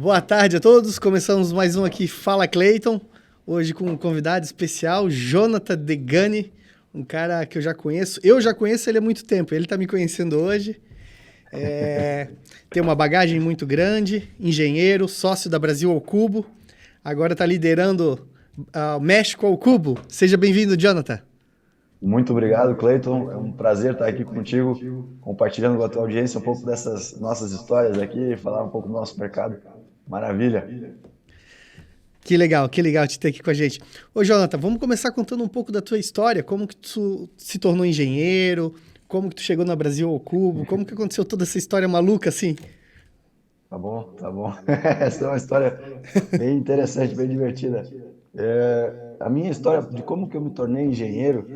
Boa tarde a todos. Começamos mais um aqui, Fala Clayton. Hoje com um convidado especial, Jonathan Degani, um cara que eu já conheço. Eu já conheço ele há muito tempo, ele está me conhecendo hoje. É, Tem uma bagagem muito grande, engenheiro, sócio da Brasil ao Cubo. Agora está liderando o México ao Cubo. Seja bem-vindo, Jonathan. Muito obrigado, Cleiton. É um prazer estar aqui contigo, compartilhando com a tua audiência um pouco dessas nossas histórias aqui, falar um pouco do nosso mercado. Maravilha. Que legal te ter aqui com a gente. Ô, Jonathan, vamos começar contando um pouco da tua história, como que tu se tornou engenheiro, como que tu chegou na Brasil ao Cubo, como que aconteceu toda essa história maluca assim? Tá bom, tá bom. Essa é uma história bem interessante, bem divertida. A minha história de como que eu me tornei engenheiro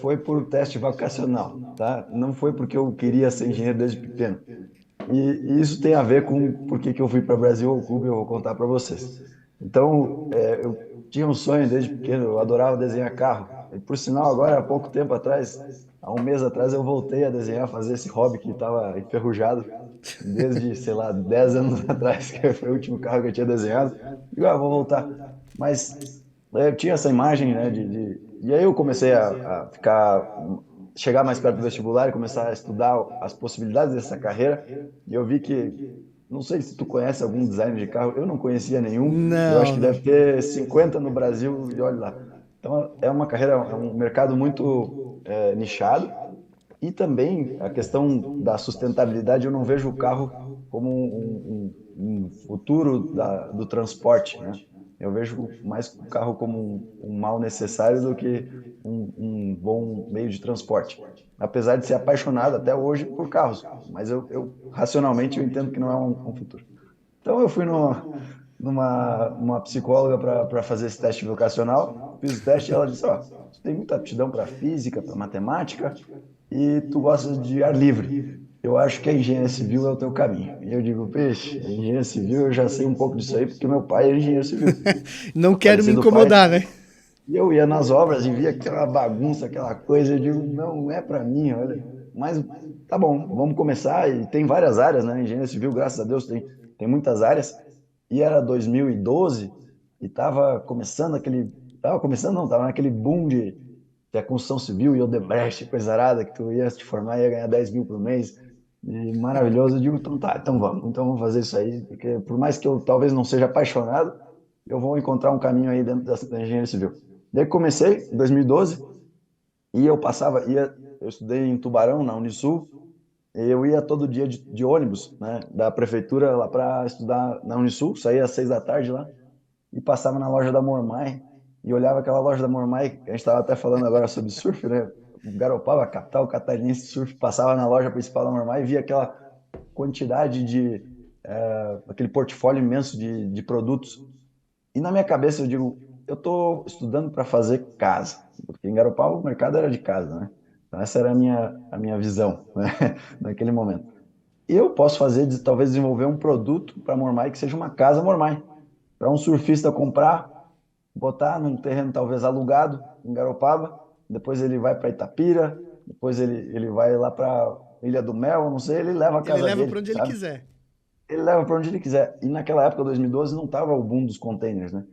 foi por teste vocacional, tá? Não foi porque eu queria ser engenheiro desde pequeno. E isso tem a ver com por que que eu fui para o Brasil ao Cubo e eu vou contar para vocês. Então, eu tinha um sonho desde pequeno, eu adorava desenhar carro. E por sinal, agora, há pouco tempo atrás, há um mês atrás, eu voltei a desenhar, fazer esse hobby que estava enferrujado desde, sei lá, 10 anos atrás, que foi o último carro que eu tinha desenhado. E vou voltar. Mas eu tinha essa imagem, né, E aí eu comecei a chegar mais perto do vestibular e começar a estudar as possibilidades dessa carreira. E eu vi que, não sei se tu conhece algum designer de carro, eu não conhecia nenhum. Eu acho Não, que não. deve ter 50 no Brasil e olha lá. Então é uma carreira, é um mercado muito nichado. E também a questão da sustentabilidade, eu não vejo o carro como um futuro do transporte, né? Eu vejo mais o carro como um mal necessário do que um bom meio de transporte. Apesar de ser apaixonado até hoje por carros, mas racionalmente eu entendo que não é um futuro. Então eu fui numa psicóloga para fazer esse teste vocacional, fiz o teste e ela disse, ó, tu tem muita aptidão para física, para matemática, e tu gosta de ar livre. Eu acho que a engenharia civil é o teu caminho. E eu digo, peixe, a engenharia civil eu já sei um pouco disso aí, porque meu pai é engenheiro civil. Não quero me Falecido pai. incomodar, né? E eu ia nas obras e via aquela bagunça, aquela coisa. Eu digo, não, não é para mim, olha. Mas tá bom, vamos começar. E tem várias áreas, né? Engenharia civil, graças a Deus, tem muitas áreas. E era 2012 e estava começando aquele. Tava começando, não, tava naquele boom de a construção civil e Odebrecht, coisa arada, que tu ia te formar e ia ganhar 10 mil por mês. E maravilhoso. Eu digo, então tá, então vamos fazer isso aí, porque por mais que eu talvez não seja apaixonado, eu vou encontrar um caminho aí dentro da engenharia civil. Daí comecei em 2012 e eu estudei em Tubarão, na Unisul, e eu ia todo dia de ônibus, né, da prefeitura lá para estudar na Unisul, saía às 6 da tarde lá e passava na loja da Mormai e olhava aquela loja da Mormai, que a gente estava até falando agora sobre surf, né? Garopaba, capital catarinense de surf, passava na loja principal da Mormai e via aquela quantidade aquele portfólio imenso de produtos. E na minha cabeça eu digo, eu estou estudando para fazer casa, porque em Garopaba o mercado era de casa, né? Então essa era a minha visão, né? Naquele momento. Eu posso fazer, talvez desenvolver um produto para Mormai que seja uma casa Mormai, para um surfista comprar, botar num terreno talvez alugado em Garopaba, depois ele vai para Itapira, depois ele vai lá para Ilha do Mel, não sei, ele leva a Ele casa leva pra dele, onde ele sabe? quiser. Ele leva para onde ele quiser. E naquela época, 2012, não estava o boom dos containers, né?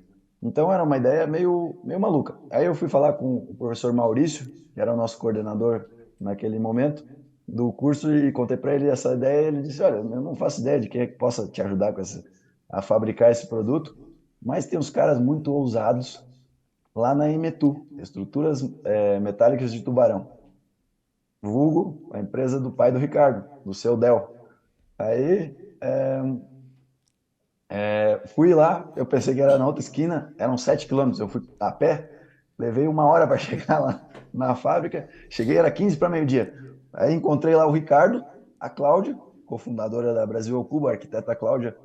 Então era uma ideia meio maluca. Aí eu fui falar com o professor Maurício, que era o nosso coordenador naquele momento do curso, e contei para ele essa ideia. E ele disse: olha, eu não faço ideia de quem é que possa te ajudar a fabricar esse produto, mas tem uns caras muito ousados lá na Imetu, Estruturas Metálicas de Tubarão, vulgo a empresa do pai do Ricardo, do seu Del. Aí fui lá, eu pensei que era na outra esquina, eram 7 quilômetros. Eu fui a pé, levei 1 hora para chegar lá na fábrica. Cheguei, era 15 para meio-dia. Aí encontrei lá o Ricardo, a Cláudia, cofundadora da Brasil ao Cubo, a arquiteta Cláudia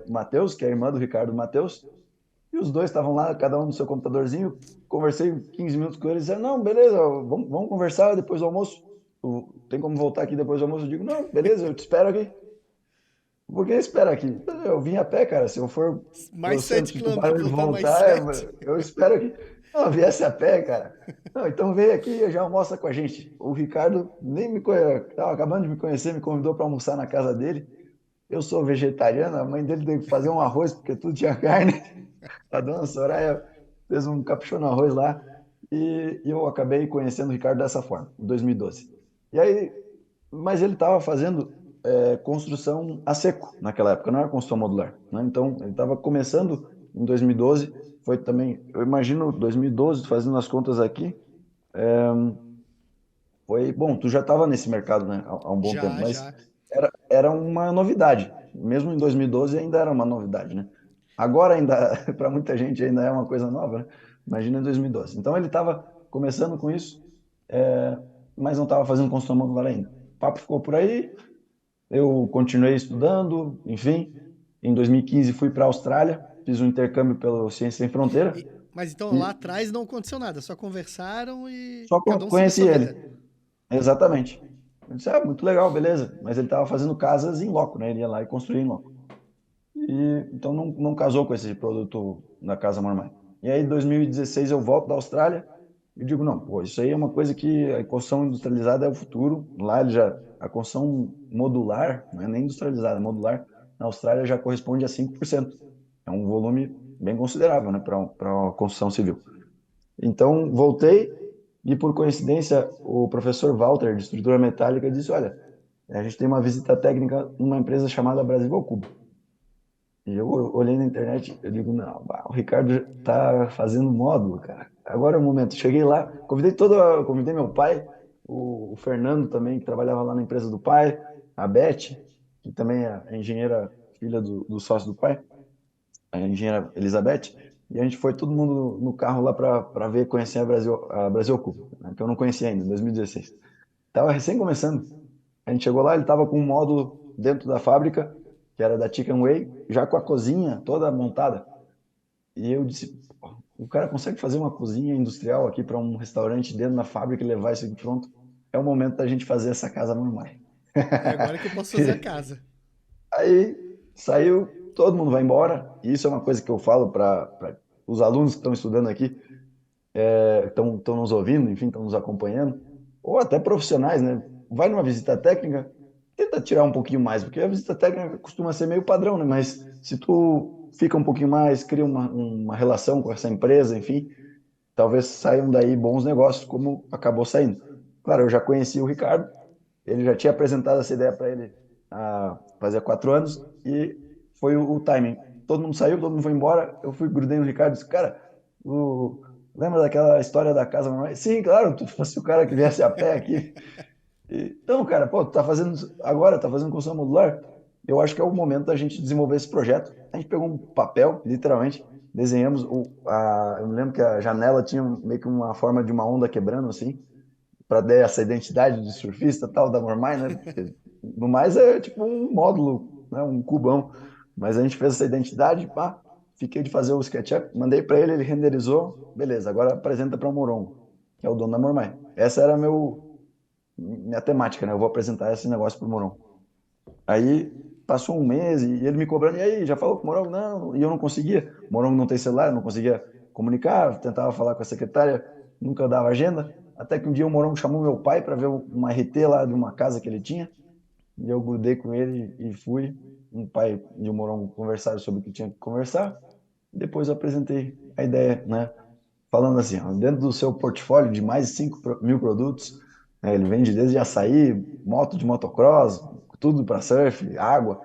Matheus, que é a irmã do Ricardo Matheus. E os dois estavam lá, cada um no seu computadorzinho. Conversei 15 minutos com eles. Disseram, não, beleza, vamos conversar depois do almoço. Tem como voltar aqui depois do almoço? Eu digo, não, beleza, eu te espero aqui. Por que espera aqui? Eu vim a pé, cara. Se eu for para Mais o centro sete de quilômetros, Tubarão e voltar mais voltar, sete. eu espero aqui. Não, eu viesse a pé, cara. Não, então vem aqui e já almoça com a gente. O Ricardo nem me conhece, estava acabando de me conhecer, me convidou para almoçar na casa dele. Eu sou vegetariano, a mãe dele teve que fazer um arroz porque tudo tinha carne. A dona Soraya fez um caprichou no arroz lá e eu acabei conhecendo o Ricardo dessa forma, em 2012. E aí, mas ele estava fazendo construção a seco naquela época, não era construção modular, né? Então, ele estava começando em 2012, foi também, eu imagino, 2012, fazendo as contas aqui, foi, bom, tu já estava nesse mercado, né, há um bom tempo, Já, mas já. era uma novidade. Mesmo em 2012 ainda era uma novidade, né? Agora ainda, para muita gente ainda é uma coisa nova, né? Imagina em 2012. Então ele estava começando com isso, mas não estava fazendo construção modular ainda. O papo ficou por aí, eu continuei estudando, enfim. Em 2015 fui para a Austrália, fiz um intercâmbio pelo Ciência Sem Fronteira Mas então e lá atrás não aconteceu nada, só conversaram e só cada um seguiu conheci sua vida. ele. Exatamente. Eu disse, muito legal, beleza. Mas ele estava fazendo casas em loco, né? Ele ia lá e construía em loco. E então não casou com esse produto da Casa Mormai. E aí, em 2016, eu volto da Austrália e digo, não, pô, isso aí é uma coisa que a construção industrializada é o futuro. Lá ele já, a construção modular, não é nem industrializada, é modular, na Austrália já corresponde a 5%. É um volume bem considerável, né, para uma construção civil. Então, voltei e, por coincidência, o professor Walter, de estrutura metálica, disse, olha, a gente tem uma visita técnica numa empresa chamada Brasil ao Cubo. E eu olhei na internet, eu digo, não, o Ricardo tá fazendo módulo, cara. Agora é o momento. Cheguei lá, convidei meu pai, o Fernando também, que trabalhava lá na empresa do pai, a Beth, que também é engenheira, filha do sócio do pai, a engenheira Elizabeth, e a gente foi todo mundo no carro lá para ver, conhecer a Brasil Cubo, né, que eu não conhecia ainda, em 2016. Tava recém começando. A gente chegou lá, ele estava com um módulo dentro da fábrica, que era da Chicken Way, já com a cozinha toda montada. E eu disse, "Pô, o cara consegue fazer uma cozinha industrial aqui para um restaurante dentro da fábrica e levar isso aqui pronto? É o momento da gente fazer essa casa normal." É agora que eu posso fazer a casa. Aí saiu, todo mundo vai embora. E isso é uma coisa que eu falo para os alunos que estão estudando aqui, estão nos ouvindo, enfim, estão nos acompanhando, ou até profissionais, né? Vai numa visita técnica, tenta tirar um pouquinho mais, porque a visita técnica costuma ser meio padrão, né? Mas se tu fica um pouquinho mais, cria uma relação com essa empresa, enfim, talvez saiam daí bons negócios, como acabou saindo. Claro, eu já conheci o Ricardo, ele já tinha apresentado essa ideia para ele fazia 4 anos e foi o timing. Todo mundo saiu, todo mundo foi embora. Eu fui grudei no Ricardo e disse, cara, o... lembra daquela história da casa normal? Sim, claro, tu fosse o cara que viesse a pé aqui. Então, cara, pô, tu tá fazendo agora, tá fazendo construção modular? Eu acho que é o momento da gente desenvolver esse projeto. A gente pegou um papel, literalmente, desenhamos eu me lembro que a janela tinha meio que uma forma de uma onda quebrando assim para dar essa identidade de surfista tal da Mormai, né? Porque, no mais é tipo um módulo, né? Um cubão. Mas a gente fez essa identidade, pá, fiquei de fazer o SketchUp, mandei para ele, ele renderizou, beleza, agora apresenta para o Morongo, que é o dono da Mormai. Essa era minha temática, né? Eu vou apresentar esse negócio para o Morongo. Aí passou um mês e ele me cobrando, e aí, já falou com o Morongo? Não, e eu não conseguia. O Morongo não tem celular, eu não conseguia comunicar, tentava falar com a secretária, nunca dava agenda. Até que um dia o Morongo chamou meu pai para ver uma RT lá de uma casa que ele tinha, e eu grudei com ele e fui. O pai e o Morongo conversaram sobre o que tinha que conversar. Depois eu apresentei a ideia, né? Falando assim, ó, dentro do seu portfólio de mais de 5.000 produtos, né, ele vende desde açaí, moto de motocross, tudo para surf, água.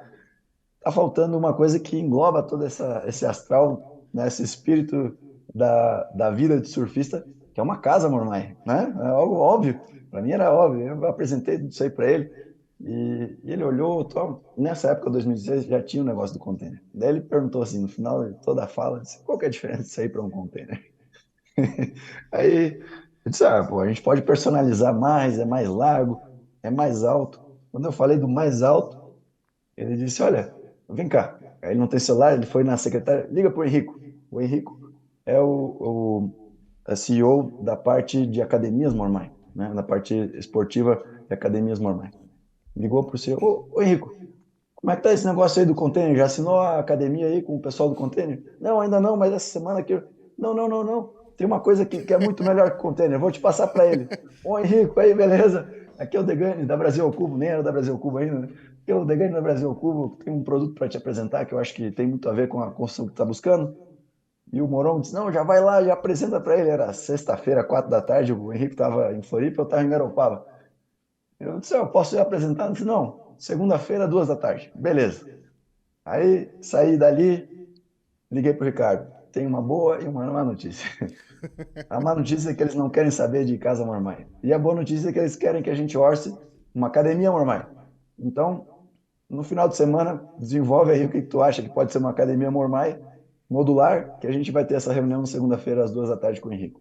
Tá faltando uma coisa que engloba todo esse astral, né, esse espírito da vida de surfista, que é uma casa, Mormai, né? É algo óbvio. Para mim era óbvio. Eu apresentei isso aí para ele e ele olhou. Nessa época, 2016, já tinha o negócio do container. Daí ele perguntou assim, no final de toda a fala, disse, qual que é a diferença disso aí para um container? Aí eu disse, pô, a gente pode personalizar mais, é mais largo, é mais alto. Quando eu falei do mais alto, ele disse, olha, vem cá. Aí ele não tem celular, ele foi na secretária, liga pro Henrico. O Henrico é a CEO da parte de academias Mormai, né? Da parte esportiva de academias Mormai. Ligou pro CEO, ô Henrico, como é que tá esse negócio aí do container? Já assinou a academia aí com o pessoal do container? Não, ainda não, mas essa semana aqui. Não, não, não, não. Tem uma coisa que é muito melhor que o container. Vou te passar para ele. Ô Henrico, aí, beleza? Aqui é o Degani, da Brasil ao Cubo. Nem era da Brasil ao Cubo ainda, né? Eu, Degane da Brasil ao Cubo, tem um produto para te apresentar que eu acho que tem muito a ver com a construção que tu está buscando. E o Moron disse, não, já vai lá, já apresenta para ele. Era sexta-feira, 4 da tarde, o Henrique estava em Floripa, eu estava em Garopaba. Eu disse, eu posso ir apresentar? Ele disse, não, segunda-feira, 2 da tarde. Beleza. Aí saí dali, liguei pro Ricardo. Tem uma boa e uma má notícia. A má notícia é que eles não querem saber de Casa Mormaii. E a boa notícia é que eles querem que a gente orce uma academia Mormaii. Então, no final de semana, desenvolve aí o que tu acha que pode ser uma academia Mormaii modular, que a gente vai ter essa reunião na segunda-feira às 2 da tarde com o Henrique.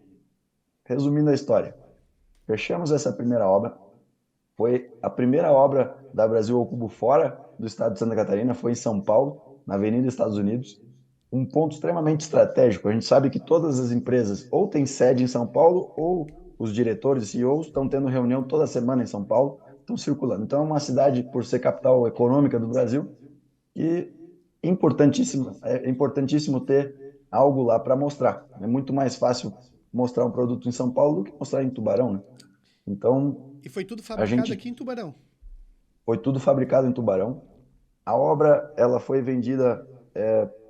Resumindo a história, fechamos essa primeira obra. Foi a primeira obra da Brasil ao Cubo fora do estado de Santa Catarina, foi em São Paulo, na Avenida Estados Unidos. Um ponto extremamente estratégico. A gente sabe que todas as empresas ou têm sede em São Paulo ou os diretores e CEOs estão tendo reunião toda semana em São Paulo, estão circulando. Então é uma cidade, por ser capital econômica do Brasil, e é importantíssimo ter algo lá para mostrar. É muito mais fácil mostrar um produto em São Paulo do que mostrar em Tubarão, né? Então E foi tudo a fabricado gente aqui em Tubarão. foi tudo fabricado em Tubarão. A obra ela foi vendida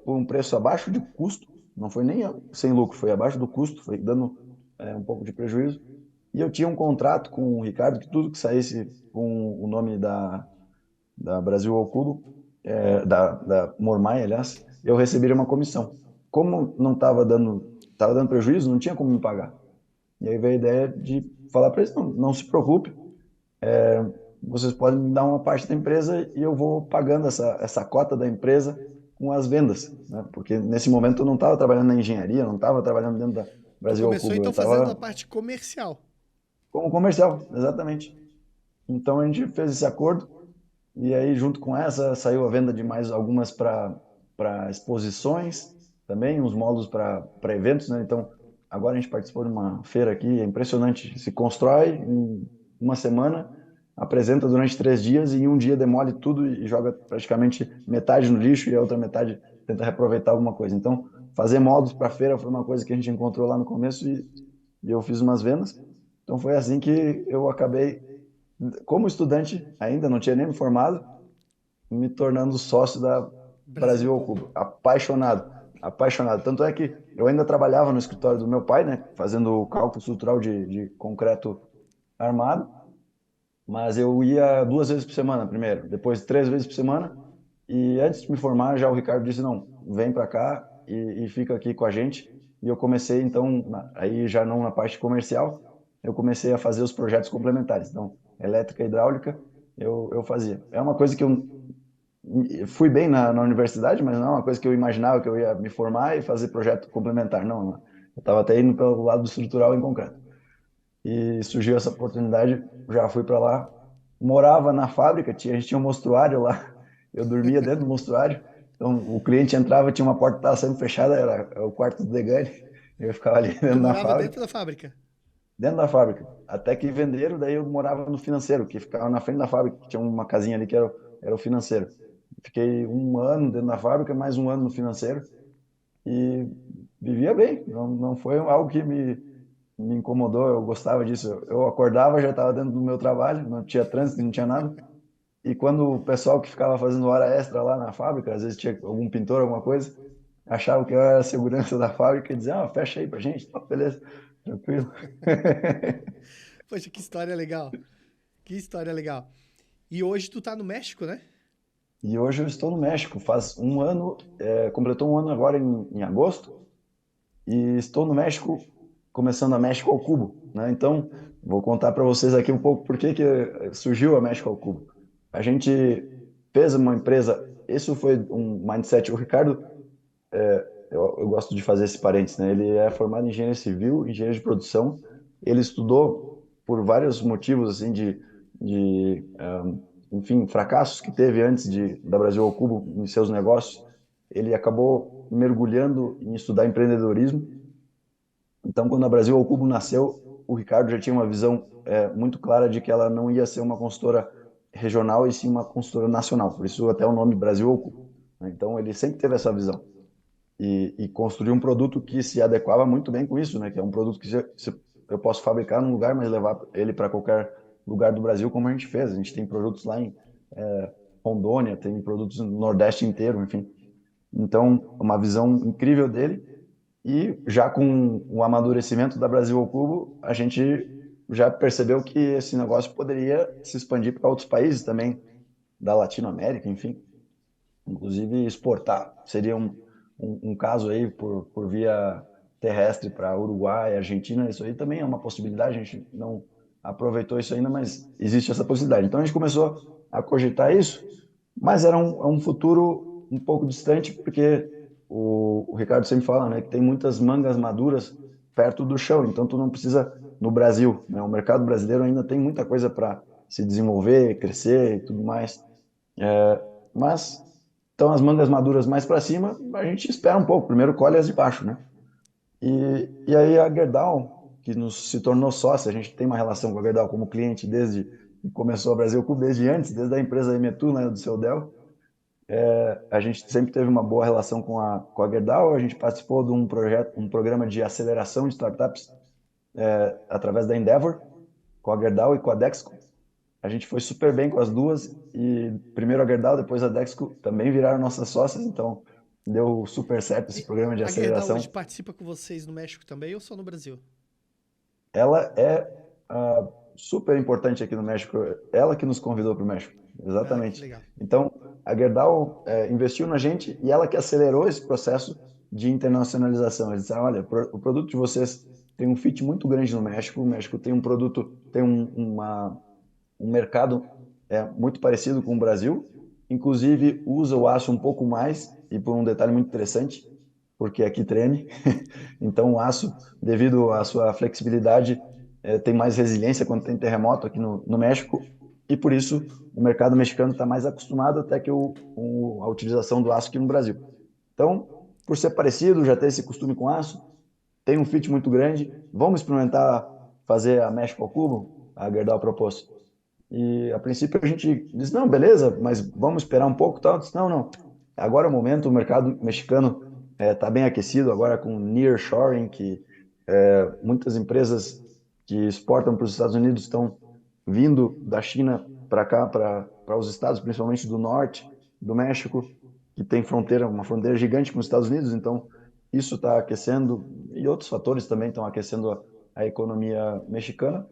por um preço abaixo de custo, não foi nem sem lucro, foi abaixo do custo, foi dando um pouco de prejuízo. E eu tinha um contrato com o Ricardo que tudo que saísse com o nome da Brasil ao Cubo, da Mormaii, aliás, eu receberia uma comissão. Como não estava dando prejuízo, não tinha como me pagar. E aí veio a ideia de falar para eles, não, não se preocupe, vocês podem me dar uma parte da empresa e eu vou pagando essa cota da empresa com as vendas, né? Porque nesse momento eu não estava trabalhando na engenharia, não estava trabalhando dentro da Tu Brasil ao começou Cubo, eu então fazendo a estava parte comercial. como comercial, exatamente. Então a gente fez esse acordo e aí junto com essa saiu a venda de mais algumas para exposições, também uns módulos para eventos, né? Então agora a gente participou de uma feira aqui, é impressionante, se constrói em uma semana, apresenta durante 3 dias e em um dia demole tudo e joga praticamente metade no lixo e a outra metade tenta reaproveitar alguma coisa. Então fazer módulos para feira foi uma coisa que a gente encontrou lá no começo e eu fiz umas vendas. Então foi assim que eu acabei, como estudante, ainda não tinha nem me formado, me tornando sócio da Brasil Brasil ao Cubo. Cubo. Apaixonado, apaixonado. Tanto é que eu ainda trabalhava no escritório do meu pai, né, fazendo o cálculo estrutural de concreto armado, mas eu ia 2 vezes por semana primeiro, depois 3 vezes por semana, e antes de me formar, já o Ricardo disse, não, vem para cá e fica aqui com a gente. E eu comecei, então, aí já não na parte comercial, eu comecei a fazer os projetos complementares. Então, elétrica e hidráulica, eu fazia. É uma coisa que eu fui bem na universidade, mas não é uma coisa que eu imaginava que eu ia me formar e fazer projeto complementar. Não, não. Eu estava até indo pelo lado estrutural em concreto. E surgiu essa oportunidade, já fui para lá, morava na fábrica, a gente tinha um mostruário lá, eu dormia dentro do mostruário, então o cliente entrava, tinha uma porta que estava sempre fechada, era o quarto do Degane, eu ficava ali Tu dentro da morava fábrica, dentro da fábrica. até que venderam, daí eu morava no financeiro, que ficava na frente da fábrica, que tinha uma casinha ali que era o financeiro. Fiquei um ano dentro da fábrica, mais um ano no financeiro, e vivia bem, não, não foi algo que me incomodou, eu gostava disso. Eu acordava, já estava dentro do meu trabalho, não tinha trânsito, não tinha nada. E quando o pessoal que ficava fazendo hora extra lá na fábrica, às vezes tinha algum pintor, alguma coisa, achava que eu era a segurança da fábrica e dizia, ah, fecha aí pra gente, tá, beleza, tranquilo. Poxa, que história legal. Que história legal. E hoje tu tá no México, né? E hoje eu estou no México, faz um ano, completou um ano agora em agosto, e estou no México, começando a México ao Cubo, né? Então, vou contar para vocês aqui um pouco por que que surgiu a México ao Cubo. A gente fez uma empresa, isso foi um mindset. O Ricardo, eu gosto de fazer esse parênteses, né? Ele é formado em engenharia civil, engenheiro de produção. Ele estudou por vários motivos, assim, enfim, fracassos que teve antes da Brasil ao Cubo em seus negócios. Ele acabou mergulhando em estudar empreendedorismo. Então, quando a Brasil ao Cubo nasceu, o Ricardo já tinha uma visão muito clara de que ela não ia ser uma consultora regional e sim uma consultora nacional. Por isso até o nome Brasil ao Cubo, né? Então, ele sempre teve essa visão e construiu um produto que se adequava muito bem com isso, né? Que é um produto que eu posso fabricar num lugar, mas levar ele para qualquer lugar do Brasil, como a gente fez. A gente tem produtos lá em Rondônia, tem produtos no Nordeste inteiro, enfim. Então, uma visão incrível dele. E já com o amadurecimento da Brasil ao Cubo, a gente já percebeu que esse negócio poderia se expandir para outros países também, da Latinoamérica, enfim. Inclusive exportar. Seria um caso aí por via terrestre para Uruguai, Argentina. Isso aí também é uma possibilidade. A gente não aproveitou isso ainda, mas existe essa possibilidade. Então a gente começou a cogitar isso, mas era um futuro um pouco distante, porque o Ricardo sempre fala, né, que tem muitas mangas maduras perto do chão. Então tu não precisa no Brasil, né? O mercado brasileiro ainda tem muita coisa para se desenvolver, crescer e tudo mais. Mas então as mangas maduras mais para cima, a gente espera um pouco. Primeiro colhe as de baixo, né? E aí a Gerdau, que nos se tornou sócia, a gente tem uma relação com a Gerdau como cliente desde que começou a Brasil Clube, desde antes, desde a empresa Emetu, né, do seu Del. A gente sempre teve uma boa relação com a Gerdau. A gente participou de um projeto, um programa de aceleração de startups através da Endeavor, com a Gerdau e com a Dexco. A gente foi super bem com as duas e primeiro a Gerdau, depois a Dexco também viraram nossas sócias, então deu super certo esse E programa de a Gerdau hoje aceleração. participa com vocês no México também ou só no Brasil? Ela é super importante aqui no México, ela que nos convidou para o México, Ah, que exatamente. legal. Então, a Gerdau investiu na gente e ela que acelerou esse processo de internacionalização. Eles disseram, olha, o produto de vocês tem um fit muito grande no México, o México tem um produto, tem um mercado muito parecido com o Brasil, inclusive usa o aço um pouco mais, e por um detalhe muito interessante, porque aqui treme, então o aço, devido à sua flexibilidade, tem mais resiliência quando tem terremoto aqui no México, e por isso o mercado mexicano está mais acostumado até que a utilização do aço aqui no Brasil. Então, por ser parecido, já ter esse costume com aço, tem um fit muito grande, vamos experimentar fazer a México ao cubo? A Gerdau propôs. E a princípio a gente disse, não, beleza, mas vamos esperar um pouco, tal. Disse, não, não. Agora é o momento, o mercado mexicano está bem aquecido, agora com nearshoring, que muitas empresas que exportam para os Estados Unidos estão vindo da China para cá, para os estados, principalmente do norte, do México, que tem fronteira, uma fronteira gigante com os Estados Unidos, então isso está aquecendo, e outros fatores também estão aquecendo a economia mexicana.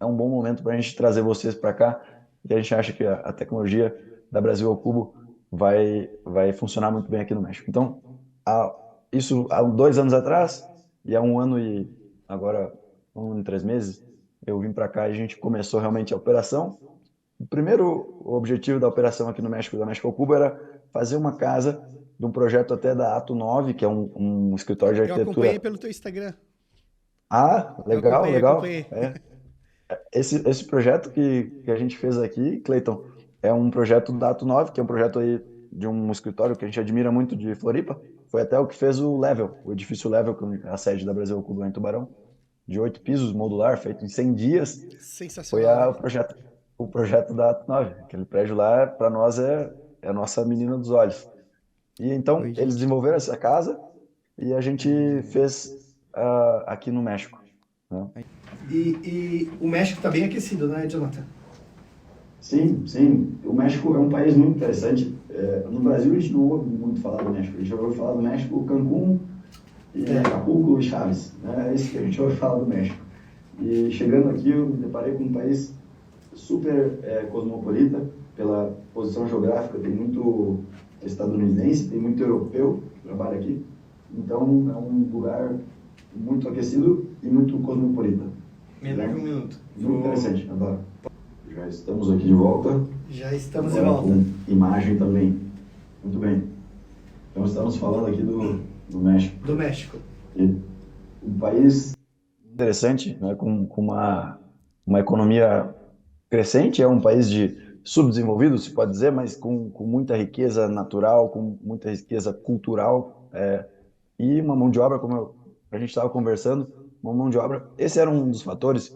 É um bom momento para a gente trazer vocês para cá e a gente acha que a tecnologia da Brasil ao Cubo vai funcionar muito bem aqui no México. Então, há, isso há 2 anos atrás e há um ano e agora 1 ano e 3 meses, eu vim para cá e a gente começou realmente a operação. O primeiro objetivo da operação aqui no México, da México ao Cubo, era fazer uma casa de um projeto até da Ato 9, que é um escritório de Eu acompanhei arquitetura. pelo teu Instagram. Ah, Eu legal, acompanhei, legal. acompanhei. Esse projeto que a gente fez aqui, Cleiton, é um projeto da Ato 9, que é um projeto aí de um escritório que a gente admira muito de Floripa. Foi até o que fez o Level, o edifício Level, que é a sede da Brasil Cubo em Tubarão, de 8 pisos, modular, feito em 100 dias. Foi Sensacional, né? o projeto da Ato 9. Aquele prédio lá, para nós, é a nossa menina dos olhos. E então, Oi, eles gente. desenvolveram essa casa e a gente fez aqui no México, né? E o México tá bem aquecido, né, Jonathan? Sim, sim. O México é um país muito interessante. No Brasil, a gente não ouve muito falar do México. A gente ouve falar do México, Cancún, e Acapulco e Chaves. Né? É isso que a gente ouve falar do México. E chegando aqui, eu me deparei com um país super cosmopolita, pela posição geográfica. Tem muito estadunidense, tem muito europeu que trabalha aqui. Então, é um lugar muito aquecido e muito cosmopolita. Menos de um minuto. Muito interessante, adoro. Já estamos aqui de volta. Já estamos de Agora volta. com imagem também. Muito bem. Então estamos falando aqui do México. Do México. E um país interessante, né, com uma economia crescente, é um país de subdesenvolvido, se pode dizer, mas com muita riqueza natural, com muita riqueza cultural, e uma mão de obra, a gente estava conversando, uma mão de obra. Esse era um dos fatores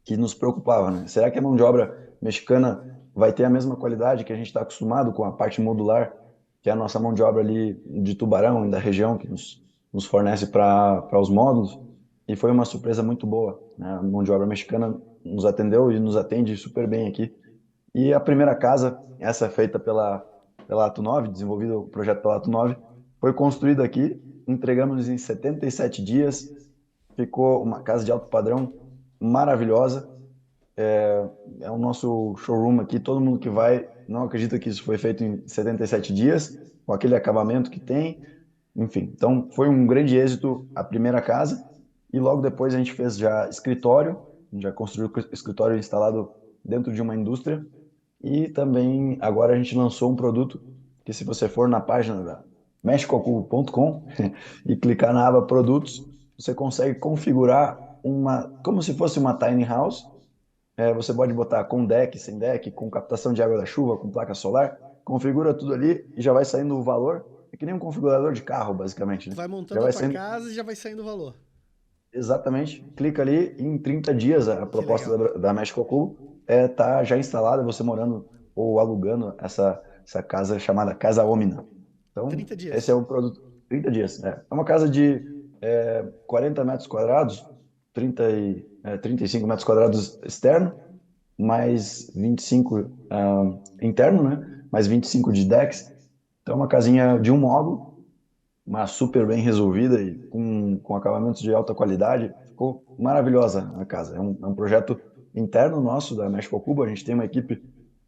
que nos preocupava, né? Será que a mão de obra mexicana vai ter a mesma qualidade que a gente está acostumado com a parte modular, que é a nossa mão de obra ali de Tubarão, da região, que nos fornece para os módulos? E foi uma surpresa muito boa, né? A mão de obra mexicana nos atendeu e nos atende super bem aqui. E a primeira casa, essa é feita pela Ato 9, desenvolvido o projeto pela Ato 9, foi construída aqui, entregamos em 77 dias, ficou uma casa de alto padrão maravilhosa. É o nosso showroom aqui, todo mundo que vai não acredita que isso foi feito em 77 dias, com aquele acabamento que tem, enfim. Então, foi um grande êxito a primeira casa, e logo depois a gente fez já escritório, já construiu o escritório instalado dentro de uma indústria, e também agora a gente lançou um produto que, se você for na página da mexicocubo.com e clicar na aba produtos, você consegue configurar uma, como se fosse uma tiny house. Você pode botar com deck, sem deck, com captação de água da chuva, com placa solar, configura tudo ali e já vai saindo o valor. É que nem um configurador de carro, basicamente, Tu né? vai Já montando a vai tua saindo casa e já vai saindo o valor. exatamente, clica ali e em 30 dias a Que proposta legal. da México Cubo tá já instalada, você morando ou alugando essa casa chamada Casa Omina. Então, 30 esse é dias. o produto, 30 dias. É uma casa de 40 metros quadrados, 35 metros quadrados externo, mais 25 interno, né? Mais 25 de decks. Então, é uma casinha de um módulo, mas super bem resolvida e com acabamentos de alta qualidade. Ficou maravilhosa a casa. É um projeto interno nosso da México Cuba. A gente tem uma equipe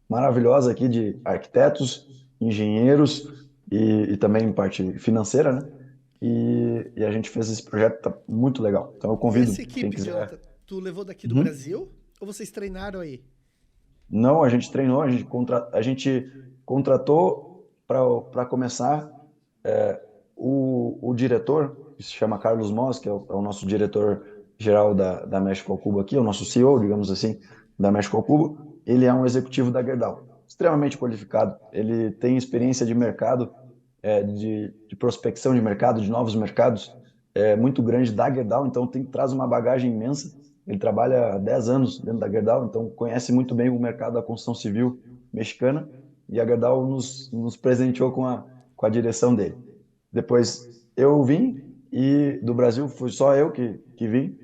maravilhosa aqui de arquitetos, engenheiros e também parte financeira, né? E a gente fez esse projeto, tá muito legal. Então eu E convido essa quem equipe, quiser. Jonathan, tu levou daqui do Uhum. Brasil ou vocês treinaram aí? Não, a gente treinou, a gente contratou para começar o diretor, que se chama Carlos Moss, que é o nosso diretor geral da México Cuba aqui, o nosso CEO, digamos assim, da México Cuba. Ele é um executivo da Gerdau, extremamente qualificado. Ele tem experiência de mercado, de prospecção de mercado, de novos mercados, muito grande da Gerdau, então traz uma bagagem imensa. Ele trabalha há 10 anos dentro da Gerdau, então conhece muito bem o mercado da construção civil mexicana, e a Gerdau nos presenteou com a direção dele. Depois eu vim, e do Brasil fui só eu que vim,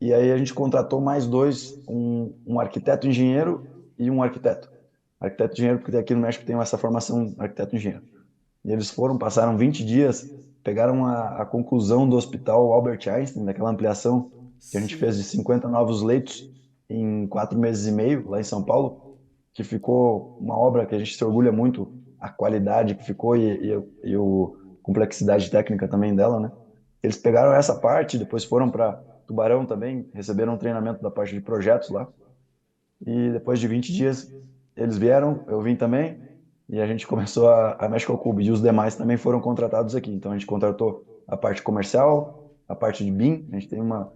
e aí a gente contratou mais dois, um arquiteto engenheiro e um arquiteto. Arquiteto engenheiro, porque aqui no México tem essa formação arquiteto engenheiro. E eles foram, passaram 20 dias, pegaram a conclusão do Hospital Albert Einstein, daquela ampliação que a gente fez Sim. de 50 novos leitos em 4 meses e meio, lá em São Paulo, que ficou uma obra que a gente se orgulha muito, a qualidade que ficou e complexidade técnica também dela, né? Eles pegaram essa parte, depois foram para Tubarão também, receberam um treinamento da parte de projetos lá, e depois de 20 dias eles vieram, eu vim também, e a gente começou a México Cube. E os demais também foram contratados aqui. Então a gente contratou a parte comercial, a parte de BIM. A gente tem uma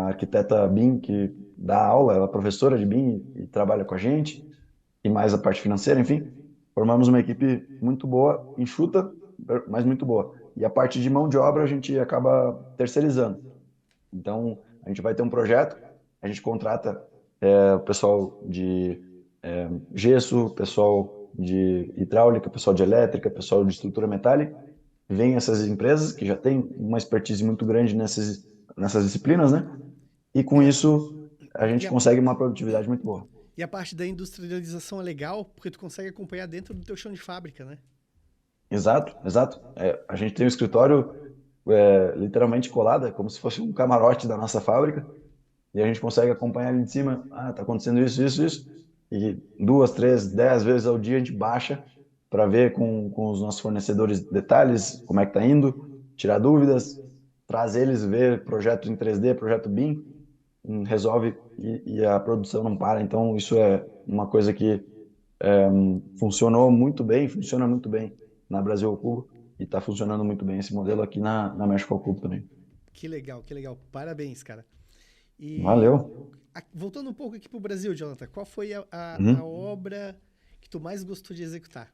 arquiteta BIM que dá aula, ela é professora de BIM e trabalha com a gente, e mais a parte financeira, enfim. Formamos uma equipe muito boa, enxuta, mas muito boa. E a parte de mão de obra a gente acaba terceirizando. Então, a gente vai ter um projeto, a gente contrata o pessoal de gesso, pessoal de hidráulica, pessoal de elétrica, pessoal de estrutura metálica. Vem essas empresas que já têm uma expertise muito grande nessas disciplinas, né? E E com a, isso, a e gente a, consegue uma produtividade muito boa. e a parte da industrialização é legal porque tu consegue acompanhar dentro do teu chão de fábrica, né? Exato, exato. A gente tem um escritório literalmente colado, é como se fosse um camarote da nossa fábrica. E a gente consegue acompanhar ali de cima, tá acontecendo isso, isso, isso. E 2, 3, 10 vezes ao dia a gente baixa para ver com os nossos fornecedores detalhes, como é que tá indo, tirar dúvidas, traz eles ver projeto em 3D, projeto BIM, resolve e a produção não para. Então isso é uma coisa que funcionou muito bem, funciona muito bem na Brasil ao Cubo, e está funcionando muito bem esse modelo aqui na México ao Cubo também. Que legal, que legal. Parabéns, cara. E Valeu. voltando um pouco aqui pro Brasil, Jonathan, qual foi a Uhum. obra que tu mais gostou de executar?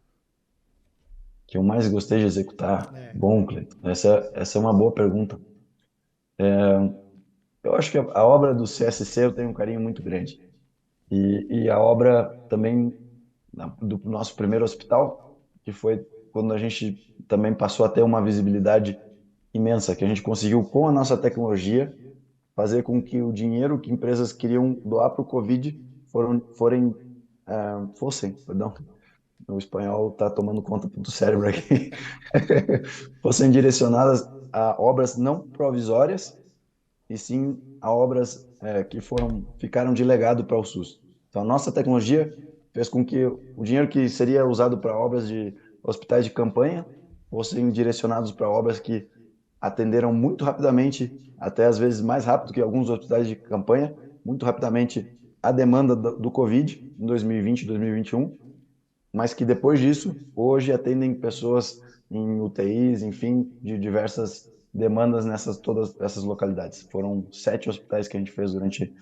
Que eu mais gostei de executar? É. Bom, Cleiton, essa é uma boa pergunta. Eu acho que a obra do CSC eu tenho um carinho muito grande. E a obra também do nosso primeiro hospital, que foi quando a gente também passou a ter uma visibilidade imensa, que a gente conseguiu, com a nossa tecnologia, fazer com que o dinheiro que empresas queriam doar para o Covid forem fossem, perdão, o espanhol está tomando conta do cérebro aqui, fossem direcionadas a obras não provisórias e sim a obras que ficaram de legado para o SUS. Então, a nossa tecnologia fez com que o dinheiro que seria usado para obras de hospitais de campanha fossem direcionados para obras que atenderam muito rapidamente, até às vezes mais rápido que alguns hospitais de campanha, muito rapidamente a demanda do Covid em 2020 e 2021, mas que depois disso, hoje atendem pessoas em UTIs, enfim, de diversas demandas nessas todas essas localidades. Foram 7 hospitais que a gente fez durante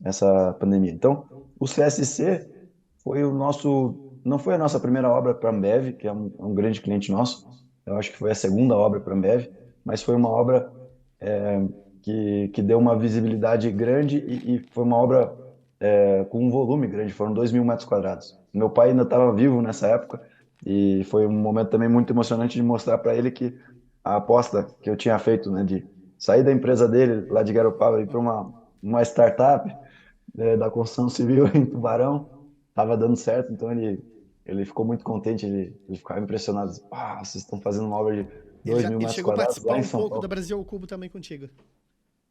essa pandemia. Então, o CSC foi o nosso, não foi a nossa primeira obra para a Ambev, que é um grande cliente nosso. Eu acho que foi a segunda obra para a Ambev, mas foi uma obra que deu uma visibilidade grande e foi uma obra com um volume grande, foram 2.000 metros quadrados. Meu pai ainda estava vivo nessa época e foi um momento também muito emocionante de mostrar para ele que a aposta que eu tinha feito, né, de sair da empresa dele lá de Garopaba e ir para uma startup da construção civil em Tubarão, estava dando certo, então ele ficou muito contente, ele ficava impressionado. Ah, vocês estão fazendo uma obra de Ele, dois já, mil ele metros chegou a quadrados participar lá em um São pouco da Paulo. Brasil ao Cubo também contigo.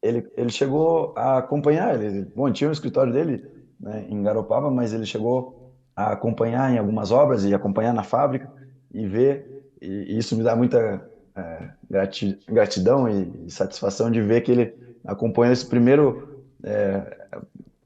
Ele chegou a acompanhar, bom, tinha o escritório dele, né, em Garopaba, mas ele chegou a acompanhar em algumas obras e acompanhar na fábrica e ver, e isso me dá muita gratidão e satisfação de ver que ele acompanhou esse primeiro,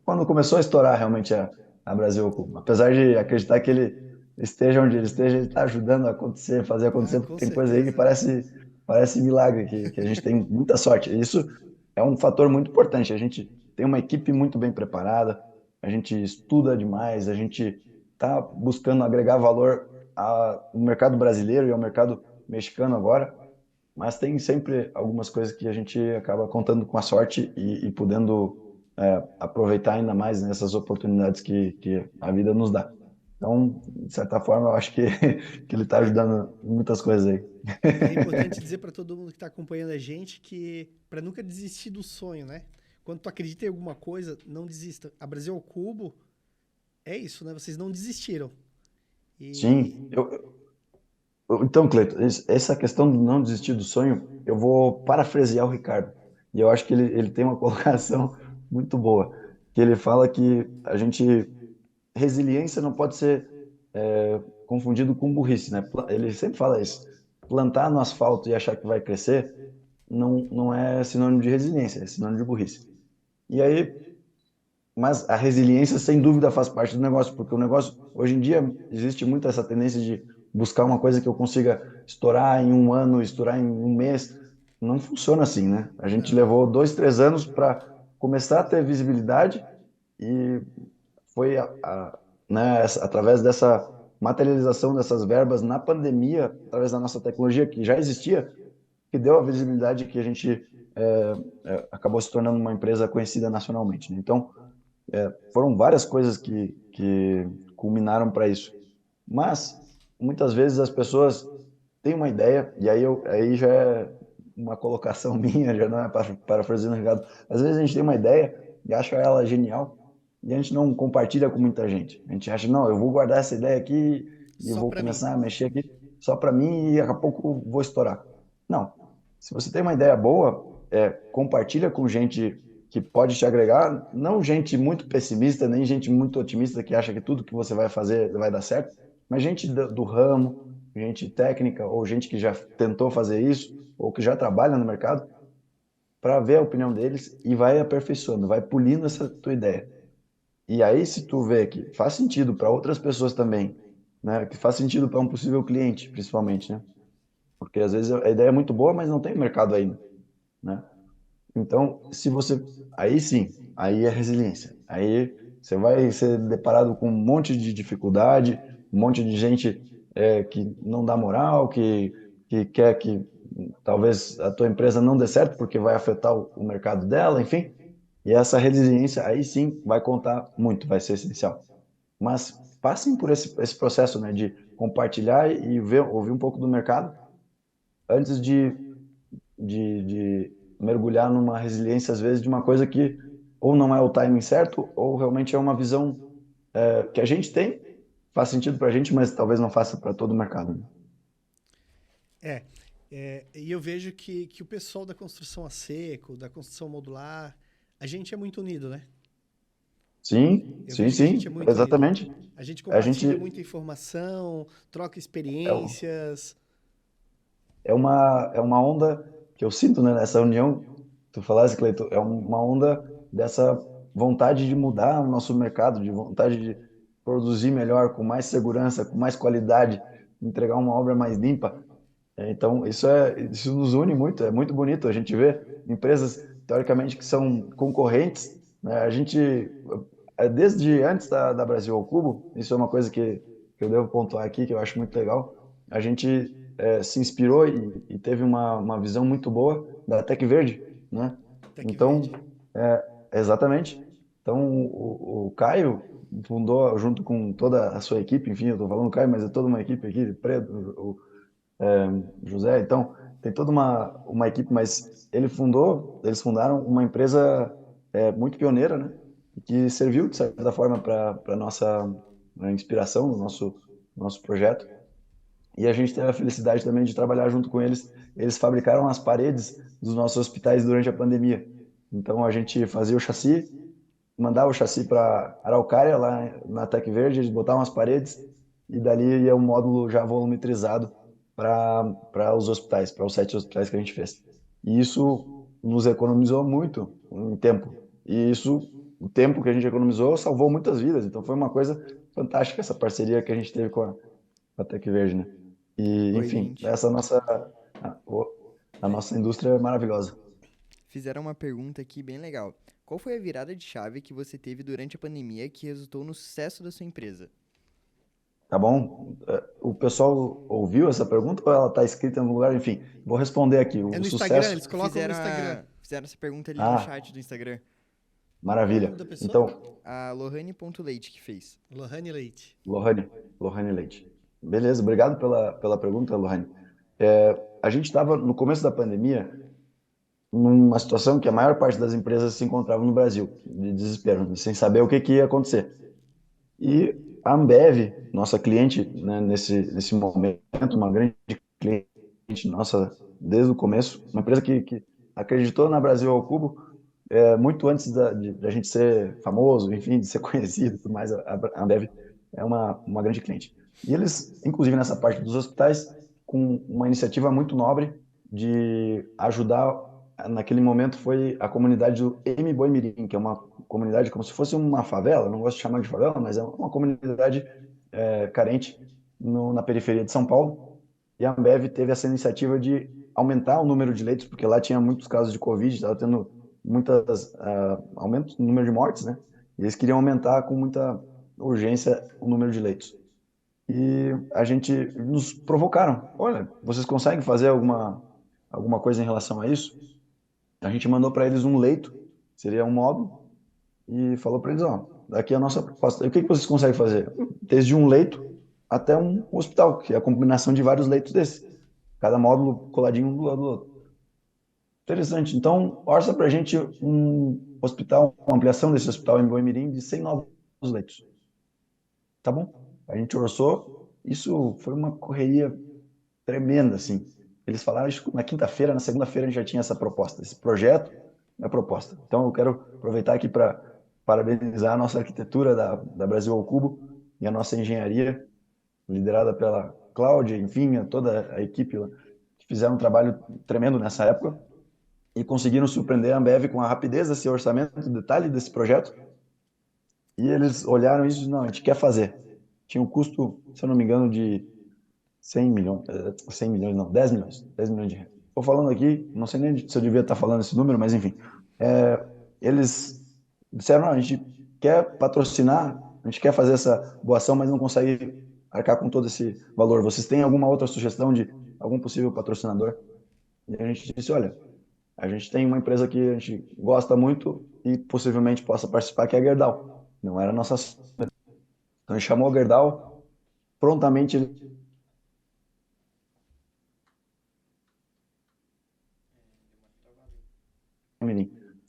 quando começou a estourar realmente a Brasil Ocupa. Apesar de acreditar que ele esteja onde ele esteja, ele está ajudando a acontecer, fazer Ah, acontecer, porque com tem coisa aí que certeza. parece milagre, que a gente tem muita sorte. E isso é um fator muito importante. A gente tem uma equipe muito bem preparada, a gente estuda demais, a gente está buscando agregar valor ao mercado brasileiro e ao mercado mexicano agora, mas tem sempre algumas coisas que a gente acaba contando com a sorte e podendo aproveitar ainda mais nessas oportunidades que a vida nos dá. Então, de certa forma, eu acho que, que ele está ajudando em muitas coisas aí. E é importante dizer para todo mundo que está acompanhando a gente que para nunca desistir do sonho, né? Quando tu acredita em alguma coisa, não desista. A Brasil ao Cubo é isso, né? Vocês não desistiram. E Sim, então, Cleiton, essa questão de não desistir do sonho, eu vou parafrasear o Ricardo. E eu acho que ele tem uma colocação muito boa, que ele fala que resiliência não pode ser confundido com burrice, né? Ele sempre fala isso. Plantar no asfalto e achar que vai crescer não é sinônimo de resiliência, é sinônimo de burrice. E aí, mas a resiliência, sem dúvida, faz parte do negócio, porque o negócio, hoje em dia, existe muito essa tendência de buscar uma coisa que eu consiga estourar em um ano, estourar em um mês. Não funciona assim, né? A gente não. levou 2, 3 anos para começar a ter visibilidade e foi né, através dessa materialização dessas verbas na pandemia, através da nossa tecnologia que já existia, que deu a visibilidade que a gente acabou se tornando uma empresa conhecida nacionalmente, né? Então, foram várias coisas que culminaram para isso. Mas, muitas vezes as pessoas têm uma ideia, e aí já é uma colocação minha, já não é parafraseando o Ricardo. Às vezes a gente tem uma ideia e acha ela genial, e a gente não compartilha com muita gente. A gente acha, não, eu vou guardar essa ideia aqui e Só vou para mim. começar a mexer aqui só para mim e daqui a pouco vou estourar. Não. Se você tem uma ideia boa, compartilha com gente que pode te agregar, não gente muito pessimista, nem gente muito otimista que acha que tudo que você vai fazer vai dar certo, mas gente do ramo, gente técnica ou gente que já tentou fazer isso ou que já trabalha no mercado para ver a opinião deles e vai aperfeiçoando, vai polindo essa tua ideia. E aí se tu vê que faz sentido para outras pessoas também, né, que faz sentido para um possível cliente, principalmente, né? Porque às vezes a ideia é muito boa, mas não tem mercado ainda, né? Então, se você. Aí sim, aí é resiliência. Aí você vai ser deparado com um monte de dificuldade, um monte de gente que não dá moral, que quer que talvez a tua empresa não dê certo porque vai afetar o mercado dela, enfim. E essa resiliência aí sim vai contar muito, vai ser essencial. Mas passem por esse processo, né, de compartilhar e ouvir um pouco do mercado antes de mergulhar numa resiliência, às vezes, de uma coisa que ou não é o timing certo, ou realmente é uma visão que a gente tem, faz sentido para a gente, mas talvez não faça para todo o mercado, né? É, e eu vejo que o pessoal da construção a seco, da construção modular, a gente é muito unido, né? Sim, Eu sim, vejo que a gente é sim, muito unido. exatamente. A gente A compartilha gente muita informação, troca é, um- experiências. é uma onda que eu sinto, né, nessa união. Tu falasse, Cleiton, é uma onda dessa vontade de mudar o nosso mercado, de vontade de produzir melhor, com mais segurança, com mais qualidade, entregar uma obra mais limpa. Então, isso nos une muito, é muito bonito. A gente vê empresas, teoricamente, que são concorrentes, né? A gente, desde antes da Brasil ao Cubo, isso é uma coisa que eu devo pontuar aqui, que eu acho muito legal. A gente se inspirou e teve uma visão muito boa da Tec Verde, né? Tec Então, Verde. é, exatamente. Então, o Caio fundou, junto com toda a sua equipe, enfim, eu estou falando Caio, mas é toda uma equipe aqui, Pedro, José, então tem toda uma equipe, mas eles fundaram uma empresa muito pioneira, né? Que serviu de certa forma para nossa inspiração no nosso projeto. E a gente teve a felicidade também de trabalhar junto com eles. Eles fabricaram as paredes dos nossos hospitais durante a pandemia. Então a gente fazia o chassi, mandava o chassi para Araucária, lá na Tec Verde, eles botavam as paredes e dali ia um módulo já volumetrizado para os hospitais, para os 7 hospitais que a gente fez. E isso nos economizou muito em tempo. E isso, o tempo que a gente economizou, salvou muitas vidas. Então foi uma coisa fantástica essa parceria que a gente teve com a Tec Verde, né? E, Oi, enfim, gente. essa a, a nossa indústria é maravilhosa. Fizeram uma pergunta aqui bem legal. Qual foi a virada de chave que você teve durante a pandemia que resultou no sucesso da sua empresa? Tá bom? O pessoal ouviu essa pergunta ou ela está escrita em algum lugar? Enfim, vou responder aqui. É O no Instagram, sucesso. eles colocam no Instagram. Fizeram essa pergunta ali no Ah, chat do Instagram. Qual o maravilha. nome da pessoa? Então, A Lohane.leite que fez. Lohane Leite. Lohane, Lohane Leite. Beleza, obrigado pela pergunta, Lohane. A gente estava no começo da pandemia numa situação que a maior parte das empresas se encontrava no Brasil, de desespero, sem saber o que ia acontecer. E a Ambev, nossa cliente, né, nesse momento, uma grande cliente nossa desde o começo, uma empresa que acreditou na Brasil ao Cubo muito antes da gente ser famoso, enfim, de ser conhecido e tudo mais. A Ambev é uma grande cliente. E eles, inclusive nessa parte dos hospitais, com uma iniciativa muito nobre de ajudar, naquele momento foi a comunidade do Mboimirim, que é uma comunidade como se fosse uma favela, não gosto de chamar de favela, mas é uma comunidade carente na periferia de São Paulo. E a Ambev teve essa iniciativa de aumentar o número de leitos, porque lá tinha muitos casos de Covid, estava tendo muitas aumento no número de mortes, né? E eles queriam aumentar com muita urgência o número de leitos. E a gente nos provocaram. Olha, vocês conseguem fazer alguma coisa em relação a isso? A gente mandou para eles um leito, seria um módulo, e falou para eles, ó, daqui é a nossa proposta. E o que que vocês conseguem fazer? Desde um leito até um hospital, que é a combinação de vários leitos desses. Cada módulo coladinho um do lado do outro. Interessante. Então, orça para a gente um hospital, uma ampliação desse hospital em Boimirim de 100 novos leitos. Tá bom? A gente orçou. Isso foi uma correria tremenda, assim. Eles falaram isso na quinta-feira, na segunda-feira a gente já tinha essa proposta, esse projeto, a proposta. Então, eu quero aproveitar aqui para parabenizar a nossa arquitetura da Brasil ao Cubo e a nossa engenharia, liderada pela Cláudia, enfim, toda a equipe lá, que fizeram um trabalho tremendo nessa época e conseguiram surpreender a Ambev com a rapidez desse orçamento, o detalhe desse projeto. E eles olharam isso e disseram, não, a gente quer fazer. Tinha um custo, se eu não me engano, de 100 milhões, 100 milhões não, 10 milhões, 10 milhões de reais. Estou falando aqui, não sei nem se eu devia estar falando esse número, mas enfim. Eles disseram, não, a gente quer patrocinar, a gente quer fazer essa boa ação, mas não consegue arcar com todo esse valor. Vocês têm alguma outra sugestão de algum possível patrocinador? E a gente disse, olha, a gente tem uma empresa que a gente gosta muito e possivelmente possa participar, que é a Gerdau. Não era a nossa. Então a gente chamou a Gerdau, prontamente ele